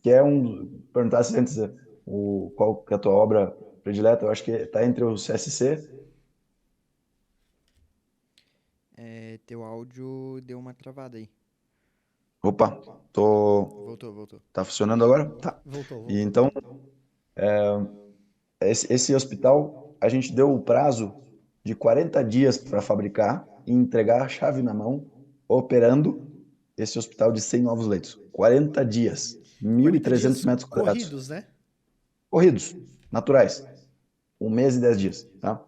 que é perguntasse antes qual que é a tua obra predileta, eu acho que está entre o CSC. Teu áudio deu uma travada aí. Opa, tô... Voltou, voltou. tá funcionando agora? Tá. Voltou, E voltou. então, esse hospital, a gente deu o prazo de 40 dias para fabricar e entregar a chave na mão, operando esse hospital de 100 novos leitos. 40 dias, 40 1.300 dias metros quadrados. corridos, né? Corridos, naturais. 1 mês e 10 dias, tá?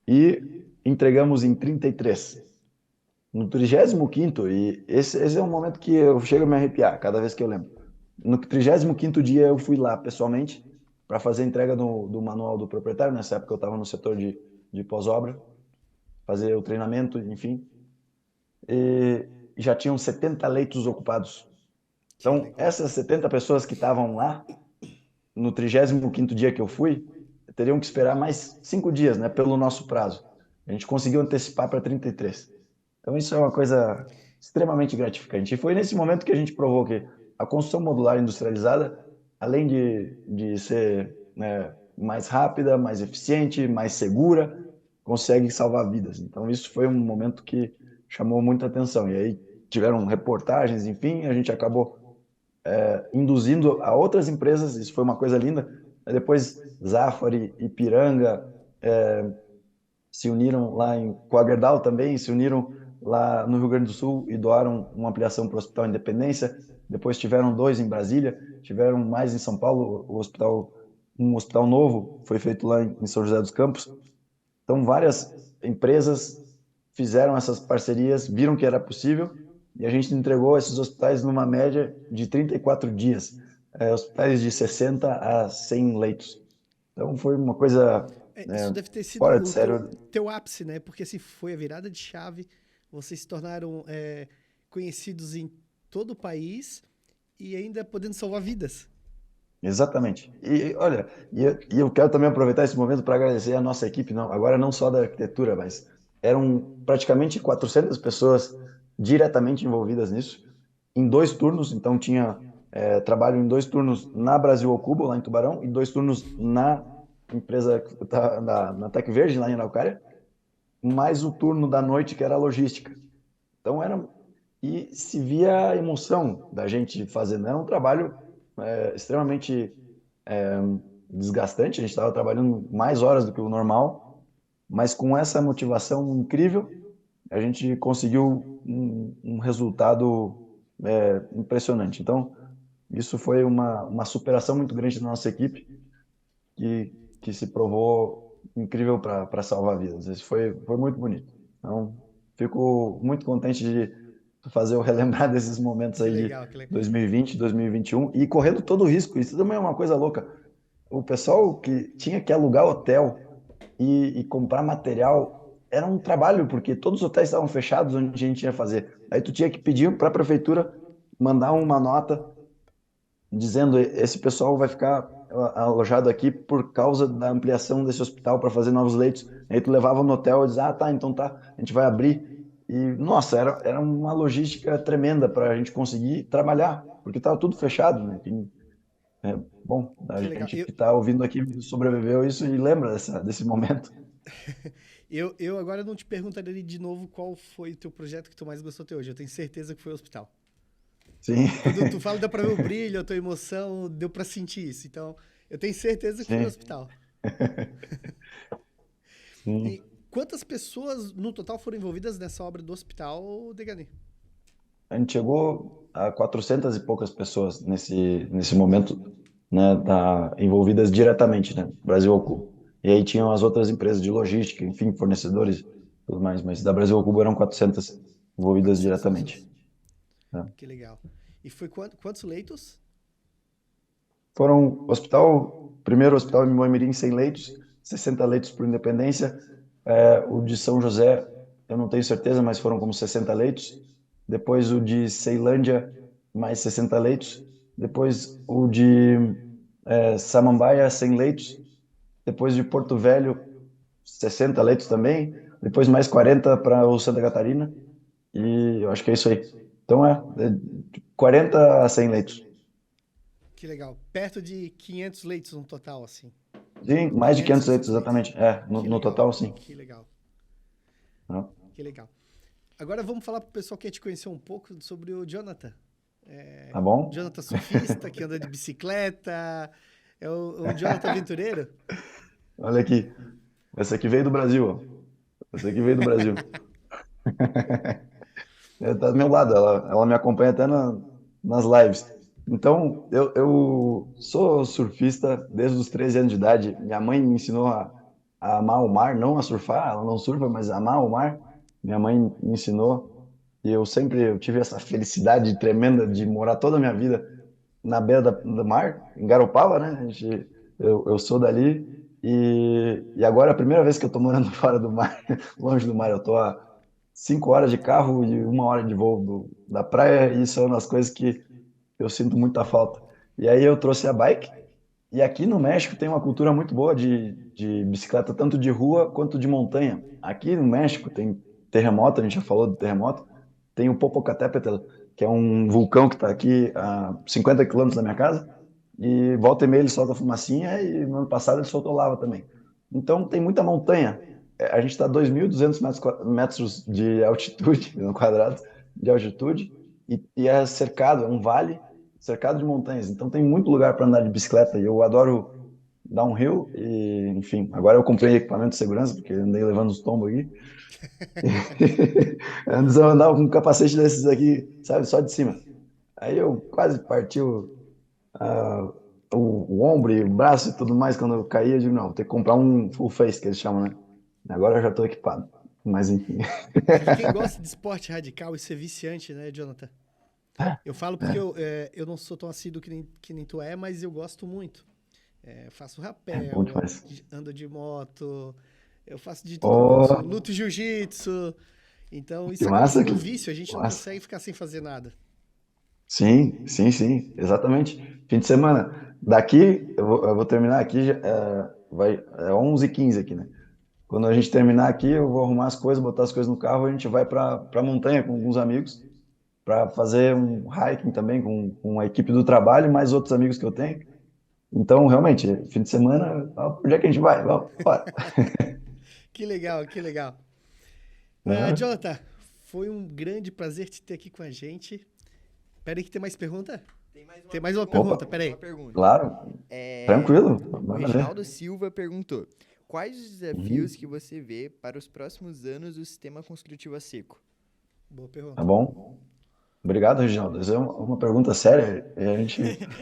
E entregamos em 33. No 35º, e esse é um momento que eu chego a me arrepiar cada vez que eu lembro. No 35º dia eu fui lá pessoalmente para fazer a entrega do manual do proprietário. Nessa época eu estava no setor de pós-obra, fazer o treinamento, enfim. E já tinham 70 leitos ocupados. Que Então, legal. essas 70 pessoas que estavam lá, no 35º dia que eu fui, teriam que esperar mais 5 dias, né, pelo nosso prazo. A gente conseguiu antecipar para 33. Então, isso é uma coisa extremamente gratificante. E foi nesse momento que a gente provou que a construção modular industrializada, além de ser, né, mais rápida, mais eficiente, mais segura, consegue salvar vidas. Então, isso foi um momento que chamou muita atenção. E aí tiveram reportagens, enfim, a gente acabou induzindo a outras empresas, isso foi uma coisa linda. Depois, Zafari, Ipiranga, se uniram lá em Coagerdal também, se uniram lá no Rio Grande do Sul e doaram uma ampliação para o Hospital Independência. Depois tiveram 2 em Brasília, tiveram mais em São Paulo, um hospital novo foi feito lá em São José dos Campos. Então, várias empresas fizeram essas parcerias, viram que era possível, e a gente entregou esses hospitais numa média de 34 dias, hospitais de 60 a 100 leitos. Então, foi uma coisa Isso deve ter sido fora de o sério. teu ápice, né? Porque assim, foi a virada de chave, vocês se tornaram conhecidos em todo o país e ainda podendo salvar vidas. Exatamente. E olha, eu quero também aproveitar esse momento para agradecer a nossa equipe, não, agora não só da arquitetura, mas eram praticamente 400 pessoas diretamente envolvidas nisso, em 2 turnos. Então tinha trabalho em 2 turnos na Brasil ao Cubo, lá em Tubarão, e 2 turnos na empresa, na Tec Verde, lá em Araucária, mais o turno da noite, que era a logística. Então era. E se via a emoção da gente fazendo. Era um trabalho extremamente desgastante, a gente estava trabalhando mais horas do que o normal, mas com essa motivação incrível, a gente conseguiu um resultado impressionante. Então, isso foi uma superação muito grande da nossa equipe, que se provou incrível para salvar vidas. Isso foi muito bonito. Então, fico muito contente de fazer eu relembrar desses momentos Que aí de legal, que legal. 2020, 2021 e correndo todo o risco. Isso também é uma coisa louca. O pessoal que tinha que alugar hotel e comprar material era um trabalho, porque todos os hotéis estavam fechados onde a gente ia fazer. Aí tu tinha que pedir para a prefeitura mandar uma nota dizendo: esse pessoal vai ficar alojado aqui por causa da ampliação desse hospital para fazer novos leitos. Aí tu levava no hotel e dizia: ah, tá, então tá, a gente vai abrir. E, nossa, era uma logística tremenda para a gente conseguir trabalhar, porque estava tudo fechado, né? Bom, a Que legal. gente que está ouvindo aqui sobreviveu isso e lembra desse momento. Eu agora não te perguntaria de novo qual foi o teu projeto que tu mais gostou até hoje. Eu tenho certeza que foi o hospital. Sim, Quando tu fala, dá pra ver o brilho, a tua emoção, deu pra sentir isso. Então, eu tenho certeza que foi o sim, hospital. sim. E quantas pessoas no total foram envolvidas nessa obra do hospital, Degani? A gente chegou a 400 e poucas pessoas nesse momento, né, envolvidas diretamente, né, Brasil ao Cubo. E aí tinham as outras empresas de logística, enfim, fornecedores e tudo mais, mas da Brasil ao Cubo eram 400 envolvidas 400 diretamente, pessoas. né. Que legal. E foi quantos leitos? Foram primeiro hospital em Moimirim, 100 leitos, 60 leitos por Independência. O de São José, eu não tenho certeza, mas foram como 60 leitos. Depois o de Ceilândia, mais 60 leitos. Depois o de Samambaia, 100 leitos. Depois de Porto Velho, 60 leitos também. Depois mais 40 para o Santa Catarina. E eu acho que é isso aí. Então de 40 a 100 leitos. Que legal. Perto de 500 leitos no total, assim. Sim, mais de 500 leitos, 560. exatamente. É, Que no legal, total, sim. que legal, Né? que legal. Agora vamos falar pro pessoal que quer te conhecer um pouco sobre o Jonathan. Tá bom? Jonathan surfista, que anda de bicicleta. É o Jonathan aventureiro? Olha aqui. Essa aqui veio do Brasil, ó. Essa aqui veio do Brasil. Ela tá do meu lado, ela me acompanha até nas lives. Então, eu sou surfista desde os 13 anos de idade. Minha mãe me ensinou a amar o mar, não a surfar, ela não surfa, mas a amar o mar. Minha mãe me ensinou e eu tive essa felicidade tremenda de morar toda a minha vida na beira do mar, em Garopaba, né? Eu sou dali e agora é a primeira vez que eu tô morando fora do mar, longe do mar. Eu tô a 5 horas de carro e 1 hora de voo da praia, e isso é uma das coisas que eu sinto muita falta. E aí eu trouxe a bike, e aqui no México tem uma cultura muito boa de bicicleta, tanto de rua quanto de montanha. Aqui no México tem terremoto, a gente já falou do terremoto, tem o Popocatépetl, que é um vulcão que está aqui a 50 quilômetros da minha casa, e volta e meia ele solta fumacinha, e no ano passado ele soltou lava também. Então tem muita montanha. A gente está a 2.200 metros de altitude, no quadrado, de altitude, e é cercado, é um vale cercado de montanhas. Então tem muito lugar para andar de bicicleta, e eu adoro downhill, e enfim, agora eu comprei equipamento de segurança, porque andei levando os tombos aqui. Antes eu andava com um capacete desses aqui, sabe, só de cima. Aí eu quase parti ah, o ombro e o braço e tudo mais quando eu caía. Eu digo, não, vou ter que comprar um full face, que eles chamam, né? Agora eu já tô equipado. Mas enfim. É que quem gosta de esporte radical, isso é viciante, né, Jonathan? Eu falo porque eu não sou tão assíduo que nem tu é, mas eu gosto muito. Faço É bom rapel, demais. ando de moto, eu faço de tudo um pouco. Oh, Luto jiu-jitsu. Então que isso acaba massa, sendo que um vício, a gente não massa. consegue ficar sem fazer nada. Sim, sim, sim, exatamente. Fim de semana. Daqui, eu vou terminar aqui, é 11h15 aqui, né? Quando a gente terminar aqui, eu vou arrumar as coisas, botar as coisas no carro, a gente vai para montanha com alguns amigos para fazer um hiking também com a equipe do trabalho e mais outros amigos que eu tenho. Então, realmente, fim de semana, onde é que a gente vai? Vamos, bora. Que legal, que legal. Aham. Jonathan, foi um grande prazer te ter aqui com a gente. Pera aí que tem mais pergunta? Tem mais uma Tem mais uma Opa, pergunta, pergunta, pera mais uma aí. pergunta. claro, É, tranquilo, o manda ver. Reginaldo Silva perguntou: quais os desafios Uhum. que você vê para os próximos anos do sistema construtivo a seco? Boa Tá pergunta. bom? Obrigado, Reginaldo. Essa é uma pergunta séria e a gente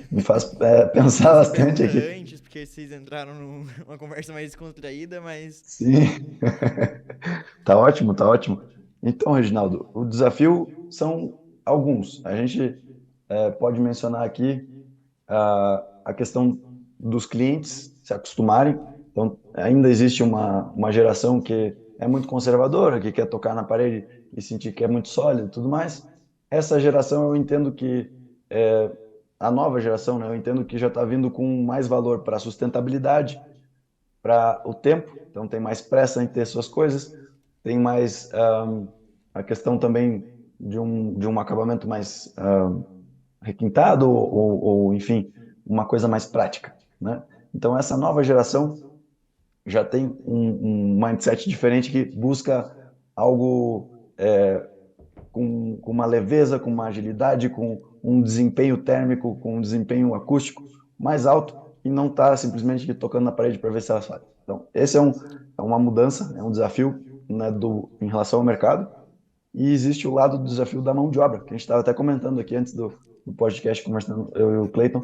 me faz Eu pensar fiz essa bastante pergunta aqui. antes, porque vocês entraram numa conversa mais descontraída, mas Sim, tá ótimo, tá ótimo. Então, Reginaldo, o desafio são alguns. A gente pode mencionar aqui a questão dos clientes se acostumarem. Então, ainda existe uma geração que é muito conservadora, que quer tocar na parede e sentir que é muito sólido e tudo mais. Essa geração, eu entendo que, é, a nova geração, né, eu entendo que já está vindo com mais valor para a sustentabilidade, para o tempo, então tem mais pressa em ter suas coisas, tem mais a questão também de um acabamento mais requintado ou, enfim, uma coisa mais prática, né? Então essa nova geração já tem um mindset diferente que busca algo com uma leveza, com uma agilidade, com um desempenho térmico, com um desempenho acústico mais alto e não está simplesmente tocando na parede para ver se ela sai. Então, esse é uma mudança, é um desafio, né, em relação ao mercado. E existe o lado do desafio da mão de obra, que a gente estava até comentando aqui antes do podcast, conversando eu e o Clayton,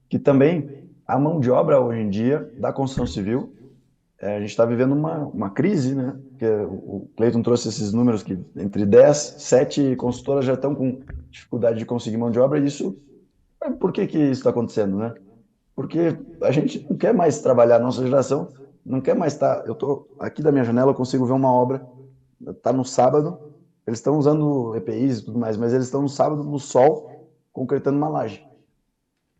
que também a mão de obra hoje em dia da construção civil, a gente está vivendo uma crise, né? Porque o Clayton trouxe esses números que entre 10, 7 consultoras já estão com dificuldade de conseguir mão de obra, e isso, por que que isso está acontecendo, né? Porque a gente não quer mais trabalhar, a nossa geração não quer mais estar. Eu tô aqui da minha janela, eu consigo ver uma obra, tá no sábado, eles estão usando EPIs e tudo mais, mas eles estão no sábado, no sol, concretando uma laje.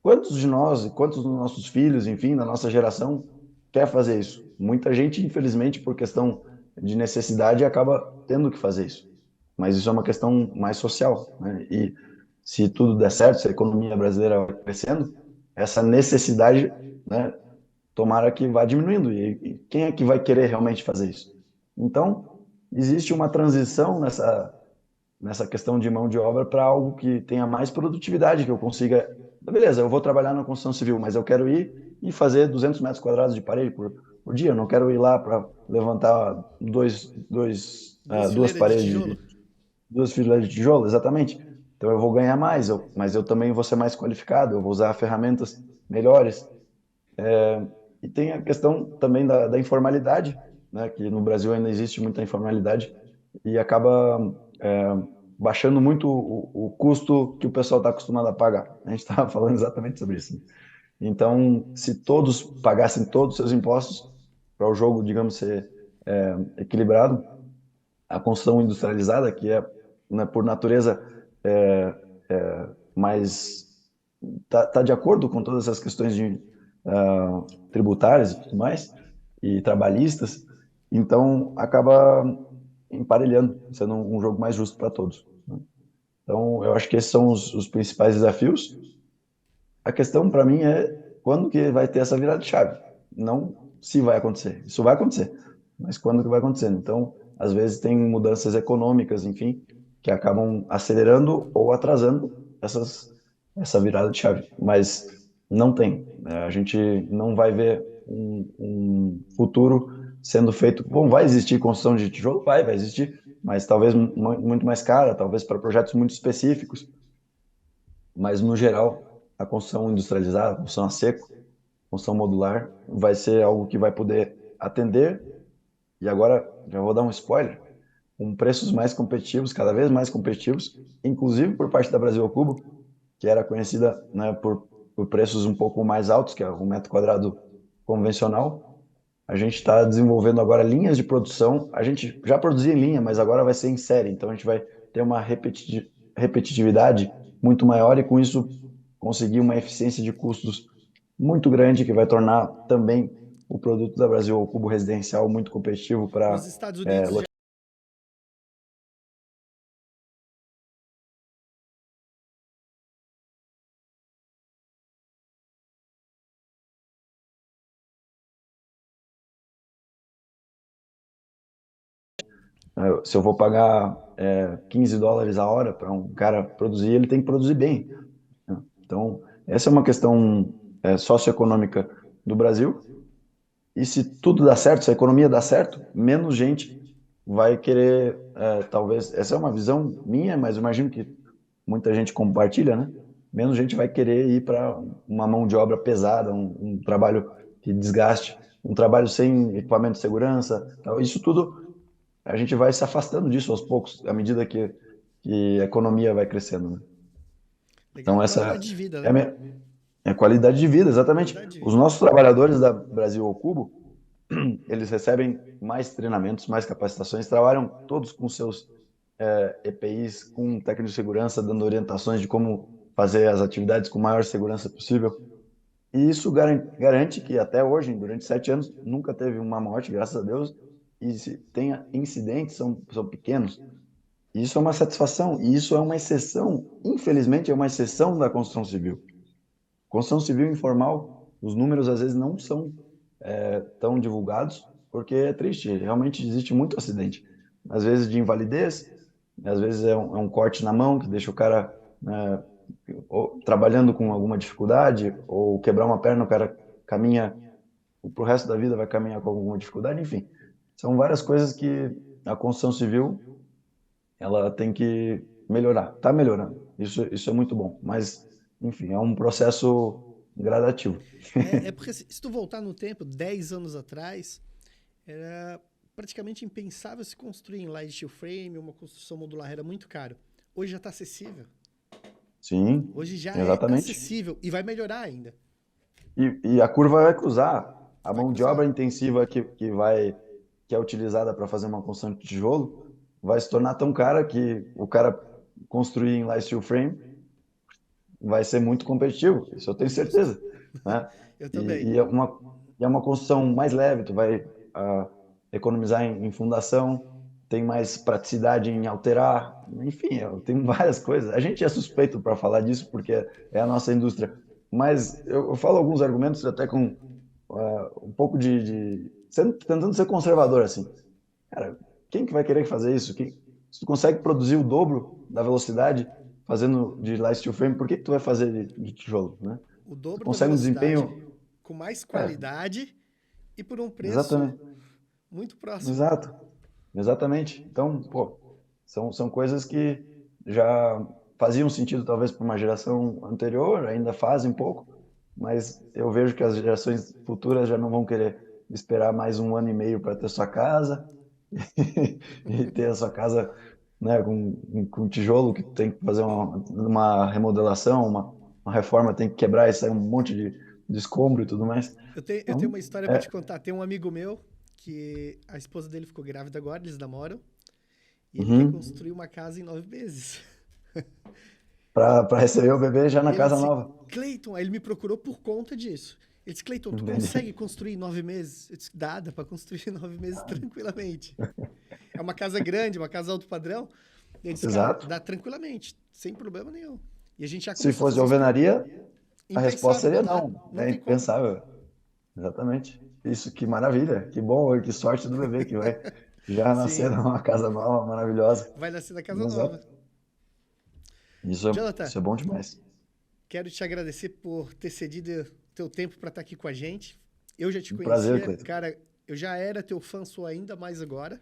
Quantos de nós, e quantos dos nossos filhos, enfim, da nossa geração, quer fazer isso? Muita gente, infelizmente, por questão de necessidade, acaba tendo que fazer isso. Mas isso é uma questão mais social, né? E se tudo der certo, se a economia brasileira vai crescendo, essa necessidade, né, tomara que vá diminuindo. E quem é que vai querer realmente fazer isso? Então, existe uma transição nessa questão de mão de obra para algo que tenha mais produtividade, que eu consiga. Beleza, eu vou trabalhar na construção civil, mas eu quero ir e fazer 200 metros quadrados de parede por dia. Eu não quero ir lá para levantar Duas duas fileiras de paredes, tijolo? duas fileiras de tijolo, exatamente. Então eu vou ganhar mais, mas eu também vou ser mais qualificado, eu vou usar ferramentas melhores. E tem a questão também da informalidade, né, que no Brasil ainda existe muita informalidade e acaba é, baixando muito o custo que o pessoal está acostumado a pagar. A gente estava falando exatamente sobre isso. Então, se todos pagassem todos os seus impostos para o jogo, digamos, ser equilibrado, a construção industrializada, que é, né, por natureza, é, mais tá de acordo com todas essas questões de tributárias e tudo mais, e trabalhistas, então acaba emparelhando, sendo um jogo mais justo para todos. Então, eu acho que esses são os principais desafios. A questão para mim é quando que vai ter essa virada de chave, não se vai acontecer. Isso vai acontecer, mas quando que vai acontecer? Então, às vezes tem mudanças econômicas, enfim, que acabam acelerando ou atrasando essa virada de chave. Mas não tem. A gente não vai ver um futuro sendo feito. Bom, vai existir construção de tijolo? Vai existir, mas talvez muito mais cara, talvez para projetos muito específicos. Mas, no geral, a construção industrializada, a construção a seco, a construção modular, vai ser algo que vai poder atender, e agora já vou dar um spoiler, com preços mais competitivos, cada vez mais competitivos, inclusive por parte da Brasil ao Cubo, que era conhecida, né, por preços um pouco mais altos, que é um metro quadrado convencional. A gente está desenvolvendo agora linhas de produção. A gente já produzia em linha, mas agora vai ser em série. Então a gente vai ter uma repetitividade muito maior e com isso conseguir uma eficiência de custos muito grande que vai tornar também o produto da Brasil ao Cubo residencial muito competitivo Os para Estados Unidos já. se eu vou pagar US$ 15 a hora para um cara produzir, ele tem que produzir bem. Né? Então, essa é uma questão socioeconômica do Brasil. E se tudo dá certo, se a economia dá certo, menos gente vai querer, talvez, essa é uma visão minha, mas eu imagino que muita gente compartilha, né? Menos gente vai querer ir para uma mão de obra pesada, um trabalho que desgaste, um trabalho sem equipamento de segurança. Então, isso tudo, a gente vai se afastando disso aos poucos, à medida que a economia vai crescendo, né? Legal. Então, essa Qualidade de vida, é a né? minha, é a qualidade de vida, exatamente. Qualidade de Os vida. nossos trabalhadores da Brasil ao Cubo, eles recebem mais treinamentos, mais capacitações, trabalham todos com seus EPIs, com técnico de segurança, dando orientações de como fazer as atividades com maior segurança possível. E isso garante que até hoje, durante 7 anos, nunca teve uma morte, graças a Deus, e se tenha incidentes, são pequenos. E isso é uma satisfação, e isso é uma exceção, infelizmente, é uma exceção da construção civil. Construção civil informal, os números às vezes não são tão divulgados, porque é triste, realmente existe muito acidente. Às vezes de invalidez, às vezes é um corte na mão que deixa o cara né, trabalhando com alguma dificuldade, ou quebrar uma perna, o cara caminha, pro resto da vida vai caminhar com alguma dificuldade, enfim. São várias coisas que a construção civil ela tem que melhorar. Está melhorando, isso é muito bom, mas, enfim, é um processo gradativo. É porque se tu voltar no tempo, 10 anos atrás, era praticamente impensável se construir em light steel frame, uma construção modular era muito caro. Hoje já está acessível. Sim, Hoje já é exatamente. acessível e vai melhorar ainda. E a curva vai cruzar. A Vai mão de cruzar. obra intensiva que é utilizada para fazer uma construção de tijolo vai se tornar tão cara que o cara construir em light steel frame vai ser muito competitivo. Isso eu tenho Justo. certeza, né? Eu também. E é uma construção mais leve. Tu vai economizar em fundação, tem mais praticidade em alterar. Enfim, tem várias coisas. A gente é suspeito para falar disso porque é a nossa indústria. Mas eu falo alguns argumentos até com um pouco tentando ser conservador, assim. Cara, quem que vai querer fazer isso? Se tu consegue produzir o dobro da velocidade fazendo de light steel frame, por que que tu vai fazer de tijolo, né? O Tu dobro da consegue um velocidade, desempenho... com mais É, qualidade e por um preço exatamente. muito próximo. Exato. Exatamente. Então, pô, são coisas que já faziam sentido talvez para uma geração anterior, ainda fazem um pouco, mas eu vejo que as gerações futuras já não vão querer esperar mais 1 ano e meio para ter sua casa e ter a sua casa, né, com tijolo que tem que fazer uma remodelação, uma reforma, tem que quebrar e sair um monte de escombro e tudo mais. Eu tenho Então, uma história pra te contar. Tem um amigo meu que a esposa dele ficou grávida agora, eles namoram, e ele quer uhum, construir uma casa em 9 meses. para receber o bebê já E na ele casa disse, nova. Cleiton, aí ele me procurou por conta disso. Ele disse, Cleiton, tu Entendi. consegue construir em 9 meses? Eu disse, dá pra construir em 9 meses tranquilamente. É uma casa grande, uma casa alto padrão. Ele disse, cara, Exato. dá tranquilamente, sem problema nenhum. E a gente já Se começou a fosse fazer isso pro... alvenaria, a resposta Impensável, seria não dá. não. Não É tem como. impensável. Exatamente. Isso, que maravilha. Que bom, que sorte do bebê que vai já nascer Sim, numa casa nova, maravilhosa. vai nascer na casa nova. Exato. Isso é, Jonathan, isso é bom demais. quero te agradecer por ter cedido teu tempo para estar aqui com a gente. Eu já te Um prazer, conhecia, Cleiton. cara, eu já era teu fã, sou ainda mais agora.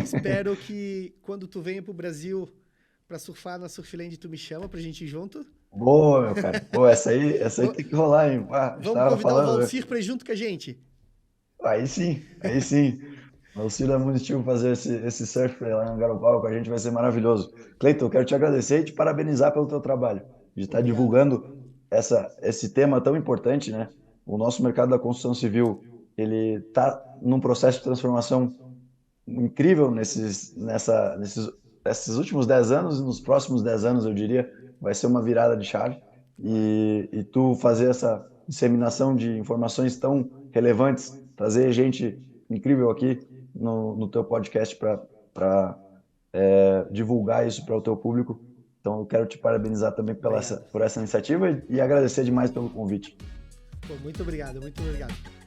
Espero que quando tu venha pro Brasil para surfar na Surfland, tu me chama pra gente ir junto. Boa, meu cara. Pô, essa aí V- tem que rolar, hein? Ah, Vamos estava convidar o falando, né? Valcir pra ir junto com a gente. Aí sim, aí sim. O Auxílio é muito estilo fazer esse surf lá em Garopaba com a gente vai ser maravilhoso. Cleiton, eu quero te agradecer e te parabenizar pelo teu trabalho, de estar Obrigado. divulgando esse tema tão importante, né? O nosso mercado da construção civil, ele está num processo de transformação incrível nesses últimos 10 anos e nos próximos 10 anos, eu diria, vai ser uma virada de chave. E tu fazer essa disseminação de informações tão relevantes, trazer gente incrível aqui no teu podcast para divulgar isso para o teu público. Então, eu quero te parabenizar também Obrigado. por essa iniciativa e agradecer demais pelo convite. Pô, muito obrigado, muito obrigado.